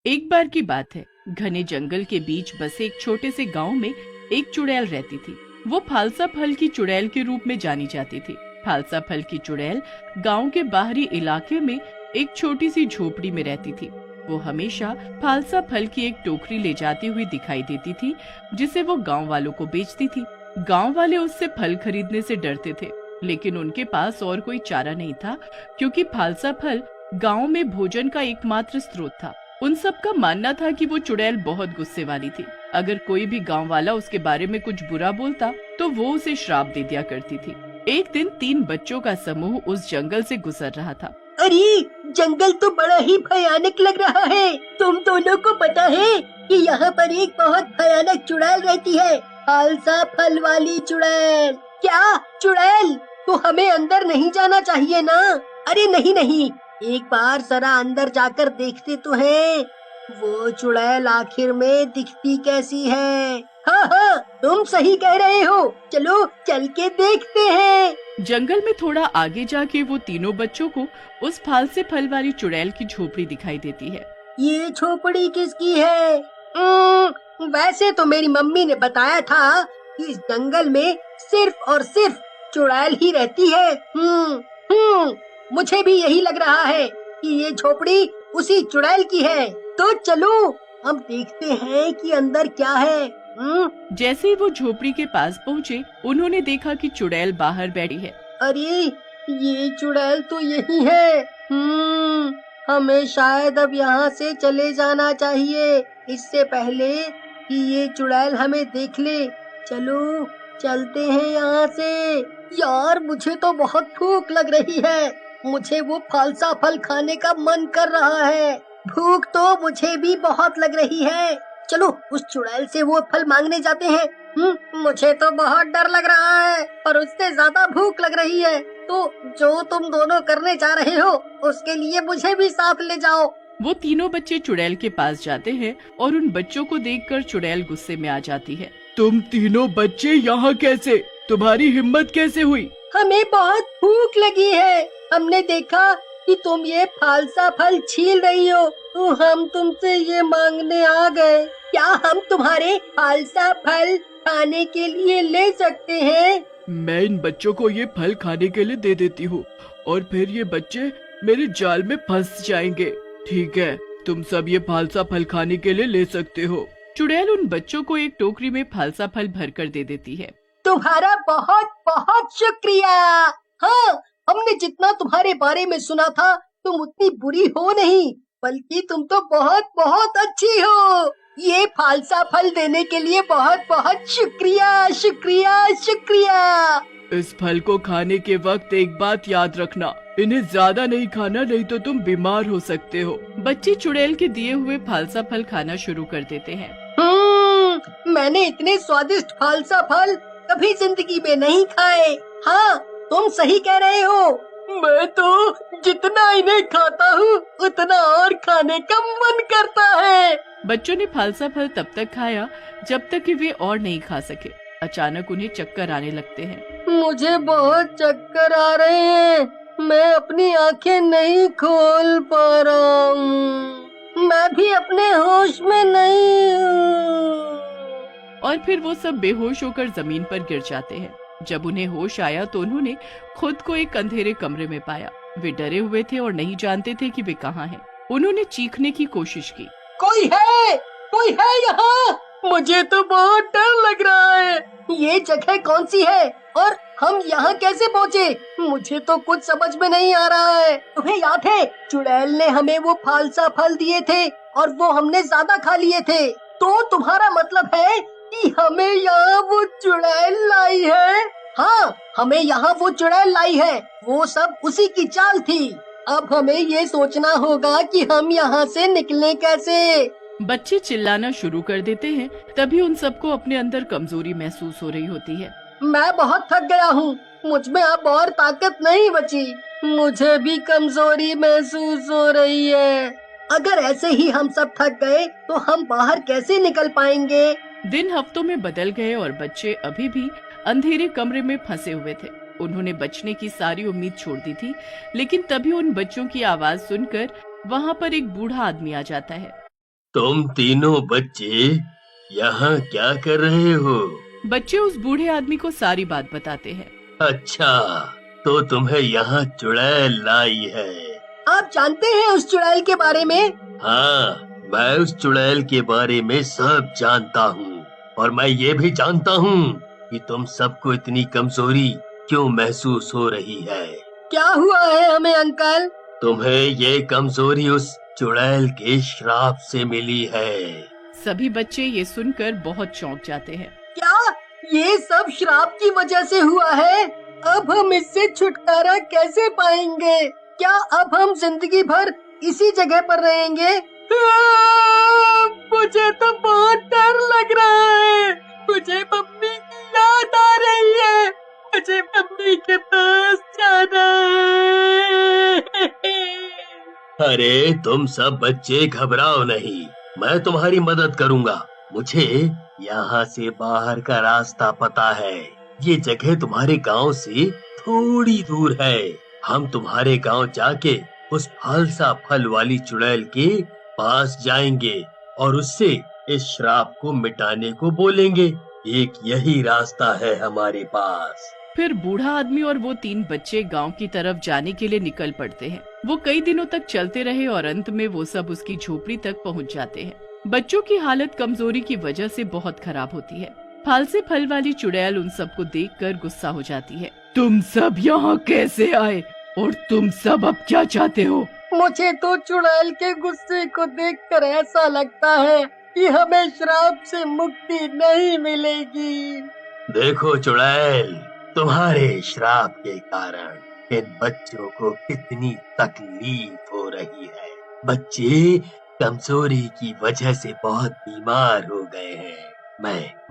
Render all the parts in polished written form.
एक बार की बात है, घने जंगल के बीच बसे एक छोटे से गांव में एक चुड़ैल रहती थी। वो फालसा फल की चुड़ैल के रूप में जानी जाती थी। फालसा फल की चुड़ैल गांव के बाहरी इलाके में एक छोटी सी झोपड़ी में रहती थी। वो हमेशा फालसा फल की एक टोकरी ले जाती हुई दिखाई देती थी, जिसे वो गांव वालों को बेचती थी। गांव वाले उससे फल खरीदने से डरते थे, लेकिन उनके पास और कोई चारा नहीं था, क्योंकि फालसा फल गांव में भोजन का एकमात्र स्रोत था। उन सब का मानना था कि वो चुड़ैल बहुत गुस्से वाली थी। अगर कोई भी गांव वाला उसके बारे में कुछ बुरा बोलता तो वो उसे श्राप दे दिया करती थी। एक दिन 3 बच्चों का समूह उस जंगल से गुजर रहा था। अरे, जंगल तो बड़ा ही भयानक लग रहा है। तुम दोनों को पता है कि यहाँ पर एक बहुत भयानक चुड़ैल रहती है, फालसा फल वाली चुड़ैल। क्या चुड़ैल? तो हमें अंदर नहीं जाना चाहिए ना? अरे नहीं नहीं, एक बार जरा अंदर जाकर देखते तो हैं, वो चुड़ैल आखिर में दिखती कैसी है। हाँ हाँ, तुम सही कह रहे हो, चलो चल के देखते हैं। जंगल में थोड़ा आगे जाके वो तीनों बच्चों को उस फालसे फल वाली चुड़ैल की झोपड़ी दिखाई देती है। ये झोपड़ी किसकी है? वैसे तो मेरी मम्मी ने बताया था कि इस जंगल में सिर्फ और सिर्फ चुड़ैल ही रहती है। मुझे भी यही लग रहा है कि ये झोपड़ी उसी चुड़ैल की है। तो चलो हम देखते हैं कि अंदर क्या है। जैसे ही वो झोपड़ी के पास पहुँचे, उन्होंने देखा कि चुड़ैल बाहर बैठी है। अरे, ये चुड़ैल तो यही है। हमें शायद अब यहाँ से चले जाना चाहिए, इससे पहले कि ये चुड़ैल हमें देख ले। चलो चलते हैं यहाँ से। यार, मुझे तो बहुत भूख लग रही है। मुझे वो फालसा फल खाने का मन कर रहा है। भूख तो मुझे भी बहुत लग रही है। चलो उस चुड़ैल से वो फल मांगने जाते हैं। मुझे तो बहुत डर लग रहा है और उससे ज्यादा भूख लग रही है। तो जो तुम दोनों करने जा रहे हो, उसके लिए मुझे भी साथ ले जाओ। वो तीनों बच्चे चुड़ैल के पास जाते हैं और उन बच्चों को देखकर चुड़ैल गुस्से में आ जाती है। तुम तीनों बच्चे यहाँ कैसे? तुम्हारी हिम्मत कैसे हुई? हमें बहुत भूख लगी है। हमने देखा कि तुम ये फालसा फल छील रही हो, तो हम तुमसे ये मांगने आ गए। क्या हम तुम्हारे फालसा फल खाने के लिए ले सकते हैं? मैं इन बच्चों को ये फल खाने के लिए दे देती हूँ और फिर ये बच्चे मेरे जाल में फंस जाएंगे। ठीक है, तुम सब ये फालसा फल खाने के लिए ले सकते हो। चुड़ैल उन बच्चों को एक टोकरी में फालसा फल भरकर दे देती है। तुम्हारा बहुत बहुत शुक्रिया। हाँ, हमने जितना तुम्हारे बारे में सुना था, तुम उतनी बुरी हो नहीं, बल्कि तुम तो बहुत बहुत अच्छी हो। ये फालसा फल देने के लिए बहुत बहुत शुक्रिया शुक्रिया शुक्रिया। इस फल को खाने के वक्त एक बात याद रखना, इन्हें ज्यादा नहीं खाना, नहीं तो तुम बीमार हो सकते हो। बच्चे चुड़ैल के दिए हुए फालसा फल खाना शुरू कर देते हैं। मैंने इतने स्वादिष्ट फालसा फल कभी जिंदगी में नहीं खाए। हाँ, तुम सही कह रहे हो। मैं तो जितना इन्हें खाता हूँ, उतना और खाने का मन करता है। बच्चों ने फालसा फल तब तक खाया जब तक कि वे और नहीं खा सके। अचानक उन्हें चक्कर आने लगते हैं। मुझे बहुत चक्कर आ रहे हैं। मैं अपनी आंखें नहीं खोल पा रहा हूँ। मैं भी अपने होश में नहीं हूँ। और फिर वो सब बेहोश होकर जमीन पर गिर जाते हैं। जब उन्हें होश आया तो उन्होंने खुद को एक अंधेरे कमरे में पाया। वे डरे हुए थे और नहीं जानते थे कि वे कहाँ हैं। उन्होंने चीखने की कोशिश की। कोई है यहाँ? मुझे तो बहुत डर लग रहा है। ये जगह कौन सी है और हम यहाँ कैसे पहुँचे? मुझे तो कुछ समझ में नहीं आ रहा है। तुम्हें याद है, चुड़ैल ने हमें वो फालसा फल दिए थे और वो हमने ज्यादा खा लिए थे। तो तुम्हारा मतलब है कि हमें यहाँ वो चुड़ैल लाई है? हाँ, हमें यहाँ वो चुड़ैल लाई है। वो सब उसी की चाल थी। अब हमें ये सोचना होगा कि हम यहाँ से निकलें कैसे। बच्चे चिल्लाना शुरू कर देते हैं। तभी उन सबको अपने अंदर कमजोरी महसूस हो रही होती है। मैं बहुत थक गया हूँ, मुझ में अब और ताकत नहीं बची। मुझे भी कमजोरी महसूस हो रही है। अगर ऐसे ही हम सब थक गए तो हम बाहर कैसे निकल पाएंगे? दिन हफ्तों में बदल गए और बच्चे अभी भी अंधेरे कमरे में फंसे हुए थे। उन्होंने बचने की सारी उम्मीद छोड़ दी थी, लेकिन तभी उन बच्चों की आवाज सुनकर वहाँ पर एक बूढ़ा आदमी आ जाता है। तुम तीनों बच्चे यहाँ क्या कर रहे हो? बच्चे उस बूढ़े आदमी को सारी बात बताते हैं। अच्छा, तो तुम्हें यहाँ चुड़ैल लाई है। आप जानते हैं उस चुड़ैल के बारे में? हाँ, मैं उस चुड़ैल के बारे में सब जानता हूँ और मैं ये भी जानता हूँ कि तुम सबको इतनी कमजोरी क्यों महसूस हो रही है। क्या हुआ है हमें अंकल? तुम्हें ये कमजोरी उस चुड़ैल के श्राप से मिली है। सभी बच्चे ये सुनकर बहुत चौंक जाते हैं। क्या ये सब श्राप की वजह से हुआ है? अब हम इससे छुटकारा कैसे पाएंगे? क्या अब हम जिंदगी भर इसी जगह पर रहेंगे? मुझे तो बहुत डर लग रहा है। मुझे मम्मी की याद आ रही है। मुझे मम्मी के पास जाना है। अरे तुम सब बच्चे घबराओ नहीं, मैं तुम्हारी मदद करूंगा। मुझे यहाँ से बाहर का रास्ता पता है। ये जगह तुम्हारे गांव से थोड़ी दूर है। हम तुम्हारे गांव जाके उस फालसा फल वाली चुड़ैल के पास जाएंगे और उससे इस श्राप को मिटाने को बोलेंगे। एक यही रास्ता है हमारे पास। फिर बूढ़ा आदमी और वो 3 बच्चे गांव की तरफ जाने के लिए निकल पड़ते हैं। वो कई दिनों तक चलते रहे और अंत में वो सब उसकी झोपड़ी तक पहुंच जाते हैं। बच्चों की हालत कमजोरी की वजह से बहुत खराब होती है। फालसे फल वाली चुड़ैल उन सबको देखकर गुस्सा हो जाती है। तुम सब यहाँ कैसे आए और तुम सब अब क्या चाहते हो? मुझे तो चुड़ैल के गुस्से को देखकर ऐसा लगता है कि हमें श्राप से मुक्ति नहीं मिलेगी। देखो चुड़ैल, तुम्हारे श्राप के कारण इन बच्चों को कितनी तकलीफ हो रही है। बच्चे कमजोरी की वजह से बहुत बीमार हो गए हैं।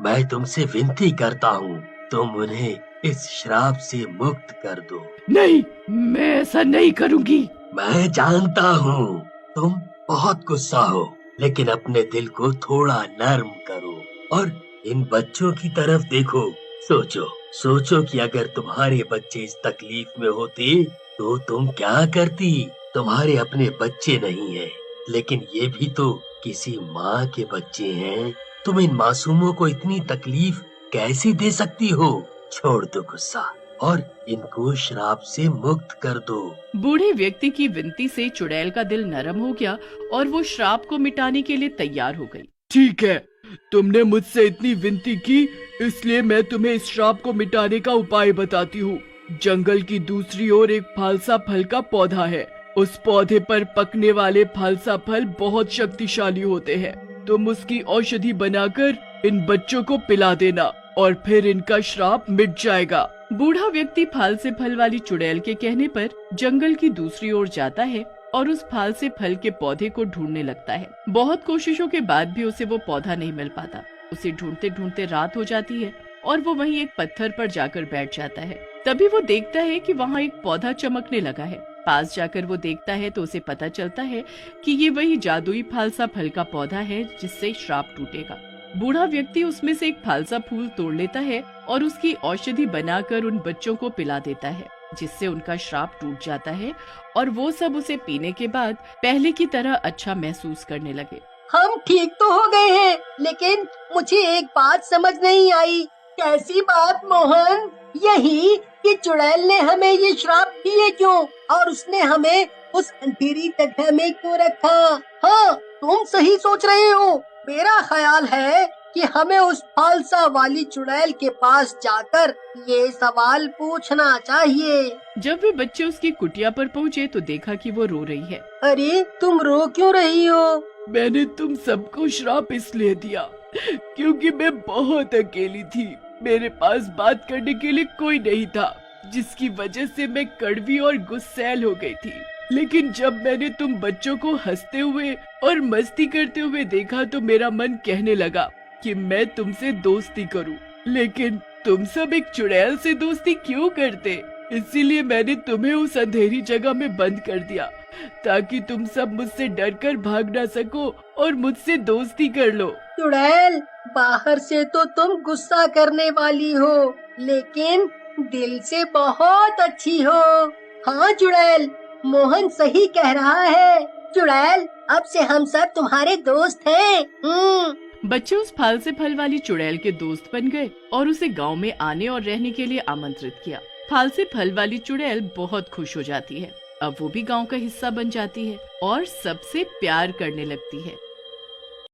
मैं तुमसे विनती करता हूँ, तुम उन्हें इस श्राप से मुक्त कर दो। नहीं, मैं ऐसा नहीं करूँगी। मैं जानता हूँ तुम बहुत गुस्सा हो, लेकिन अपने दिल को थोड़ा नर्म करो और इन बच्चों की तरफ देखो। सोचो कि अगर तुम्हारे बच्चे इस तकलीफ में होते तो तुम क्या करती? तुम्हारे अपने बच्चे नहीं हैं, लेकिन ये भी तो किसी माँ के बच्चे हैं। तुम इन मासूमों को इतनी तकलीफ कैसे दे सकती हो? छोड़ दो गुस्सा और इनको श्राप से मुक्त कर दो। बूढ़े व्यक्ति की विनती से चुड़ैल का दिल नरम हो गया और वो श्राप को मिटाने के लिए तैयार हो गई। ठीक है, तुमने मुझसे इतनी विनती की, इसलिए मैं तुम्हें इस श्राप को मिटाने का उपाय बताती हूँ। जंगल की दूसरी ओर एक फालसा फल का पौधा है। उस पौधे पर पकने वाले फालसा फल बहुत शक्तिशाली होते हैं। तुम उसकी औषधि बनाकर इन बच्चों को पिला देना और फिर इनका श्राप मिट जाएगा। बूढ़ा व्यक्ति फालसे फल वाली चुड़ैल के कहने पर जंगल की दूसरी ओर जाता है और उस फालसे फल के पौधे को ढूंढने लगता है। बहुत कोशिशों के बाद भी उसे वो पौधा नहीं मिल पाता। उसे ढूंढते ढूंढते रात हो जाती है और वो वहीं एक पत्थर पर जाकर बैठ जाता है। तभी वो देखता है कि वहाँ एक पौधा चमकने लगा है। पास जाकर वो देखता है तो उसे पता चलता है कि ये वही जादुई फालसा फल का पौधा है जिससे श्राप टूटेगा। बूढ़ा व्यक्ति उसमें से एक फालसा फूल तोड़ लेता है और उसकी औषधि बनाकर उन बच्चों को पिला देता है, जिससे उनका श्राप टूट जाता है और वो सब उसे पीने के बाद पहले की तरह अच्छा महसूस करने लगे। हम ठीक तो हो गए हैं, लेकिन मुझे एक बात समझ नहीं आई। कैसी बात मोहन? यही कि चुड़ैल ने हमें ये श्राप दिए क्यों और उसने हमें उस अंधेरी जगह में क्यों रखा? हाँ, तुम सही सोच रहे हो। मेरा ख्याल है कि हमें उस फालसा वाली चुड़ैल के पास जाकर ये सवाल पूछना चाहिए। जब वे बच्चे उसकी कुटिया पर पहुँचे तो देखा कि वो रो रही है। अरे तुम रो क्यों रही हो? मैंने तुम सबको श्राप इसलिए दिया क्योंकि मैं बहुत अकेली थी। मेरे पास बात करने के लिए कोई नहीं था, जिसकी वजह से मैं कड़वी और गुस्सैल हो गई थी। लेकिन जब मैंने तुम बच्चों को हंसते हुए और मस्ती करते हुए देखा तो मेरा मन कहने लगा कि मैं तुमसे दोस्ती करूं। लेकिन तुम सब एक चुड़ैल से दोस्ती क्यों करते? इसीलिए मैंने तुम्हें उस अंधेरी जगह में बंद कर दिया ताकि तुम सब मुझसे डरकर भाग ना सको और मुझसे दोस्ती कर लो। चुड़ैल, बाहर से तो तुम गुस्सा करने वाली हो, लेकिन दिल से बहुत अच्छी हो। हाँ चुड़ैल, मोहन सही कह रहा है। चुड़ैल, अब से हम सब तुम्हारे दोस्त हैं। बच्चे उस फल से फल वाली चुड़ैल के दोस्त बन गए और उसे गांव में आने और रहने के लिए आमंत्रित किया। फल से फल वाली चुड़ैल बहुत खुश हो जाती है। अब वो भी गांव का हिस्सा बन जाती है और सबसे प्यार करने लगती है।